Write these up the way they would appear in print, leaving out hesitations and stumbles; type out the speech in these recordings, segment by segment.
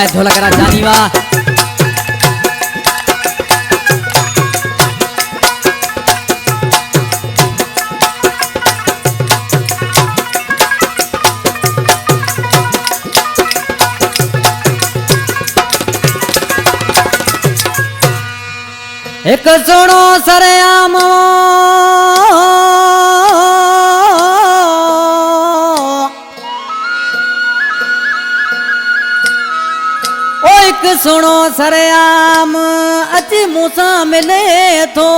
इनायत ढोलक करा जानी वा एक सुनो सरेआम ओ एक सुनो सरेआम अची मूसा मिले थो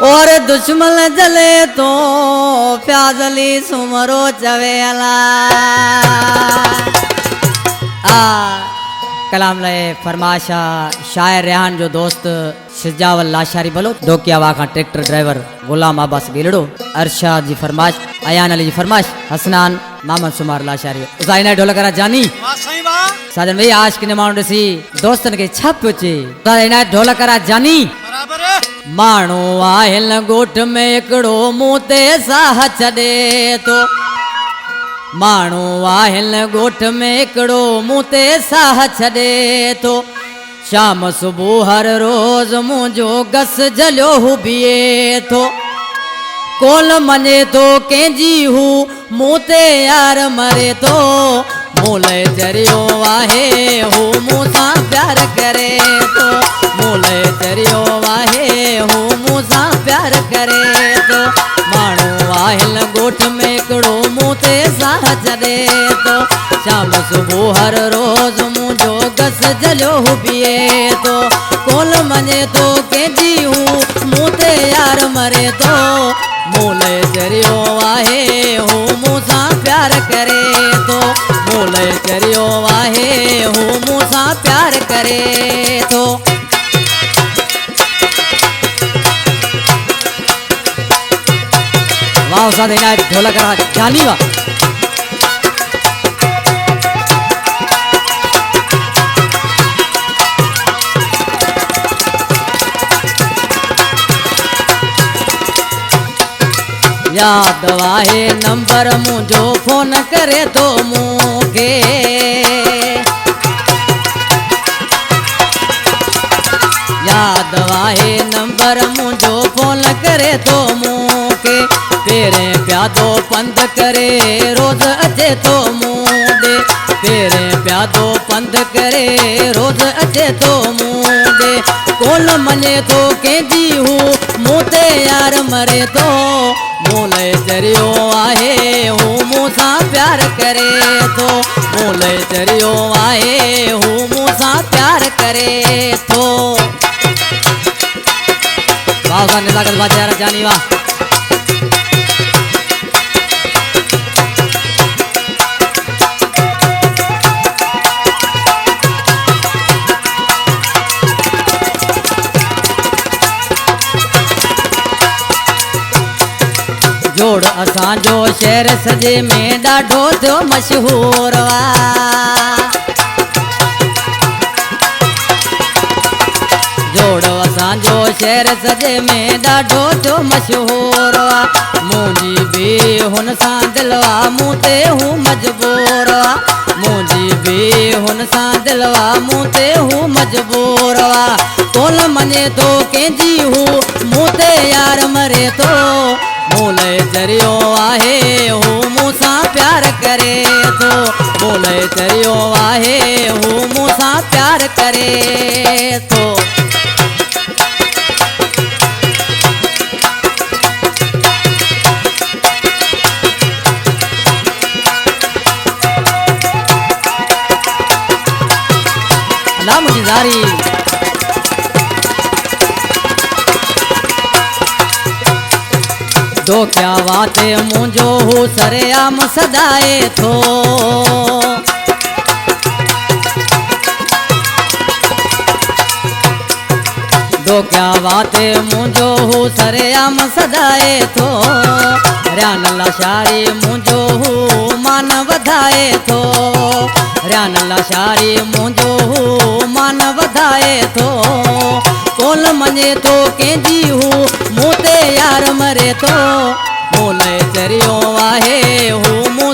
और दुश्मन जले तो प्याजली सुमरो चवेला कलाम लय फरमाशा शायर रेहान जो दोस्त सिजावल लाशारी बोलो दोकिया वाखा ट्रैक्टर ड्राइवर गुलाम अब्बास गिलड़ो अरशाद जी फरमाश अयान अली जी फरमाश हसनान मोहम्मद सुमार लाशारी उजाइना ढोलकरा जानी साजन भाई आज के माण्हू ॾिसी दोस्तन के छप चे उजाइना ढोलकरा जानी बराबर माण्हू आहिल ॻोठ में हिकिड़ो मूं ते साह छॾे तो माण्हू आहिल ॻोठ में हिकिड़ो मूं ते साह छॾे थो शाम सुबुह हर रोज़ मुंहिंजो गस जलियो हू बीहे थो कोल मञे थो कंहिंजी हू मूं ते यार मरे थो मूं लाइ चरियो आहे हू मूं सां प्यार करे थो मूं लाइ चरियो आहे हू मूं सां प्यार करे थो माण्हू आहिल ॻोठ में हिकिड़ो मूं ते साह छॾे थो शाम सुबुह हर रोज़ मुंहिंजो गस जलियो हू बीहे थो कोल मञे थो कंहिंजी हू मूं ते यार मरे थो मूं लाइ चरियो आहे हू मूं सां प्यार करे थो मूं लाइ चरियो आहे हू मूं सां प्यार करे थो वाह साथ इनायत ढोलक करा जानी वा याद आहे नंबर मुझो फोन करे तो मूंखे याद आहे नंबर मुझो फोन करे तो मूंखे तेरे प्यादो पंध करे रोज अचे तो मूं दे तेरे प्यादो पंध करे रोज अचे तो मूं दे कोन मञे थो कंहिंजी हू मूं ते यार मरे थो मूं लाइ चरियो आहे हू मूं सां प्यार करे थो मूं लाइ चरियो आहे हू मूं सां प्यार करे थो वाह वाह निज़ाकत बादशाह जानी वाह जोड़ असांजो शहर सजे में ॾाढो थियो मशहूर वा जोड़ असांजो शहर सजे में ॾाढो थियो मशहूर वा मुंहिंजी बि हुन सां दिलवा मूं ते हू मजबूर वा मुंहिंजी बि हुन सां दिलवा मूं ते हू मजबूर वा कोन मञे थो कंहिंजी हू मूं ते यार मरे थो मूं लाइ चरियो आहे हू मूं सां प्यार करे थो मूं लाइ चरियो आहे हू मूं सां प्यार करे थो अल्लाह मुंहिंजी ज़ारी तो क्या वाते मुझो हू सरेआम सदाए थो तो क्या वाते मुझो हू सरेआम सदाए थो रयान लाशारी मुझो हू मान वधाए थो रयान लाशारी मुझो हू मान वधाए थो कोन मञे थो कंहिंजी हू मूं ते यार मरे थो मूं लाइ चरियो आहे हू मूं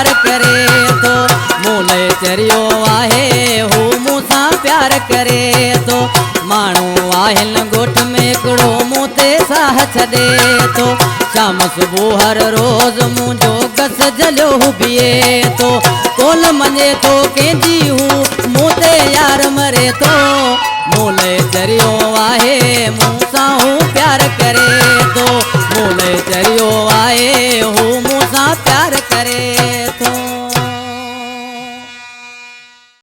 प्यार करे तो मूले चरियो आहे हू मूंसां प्यार करे तो माण्हू आहिन ॻोठ में हिकिड़ो मूं ते साह छॾे तो शाम सुबुह हर रोज़ मुंहिंजो गस जलियो हू बीहे तो कोल मञे तो कंहिंजी हू मूं ते यार मरे तो मूले चरियो आहे मूंसां हू प्यार करे तो मूले चरियो आहे हू मूंसां प्यार करे।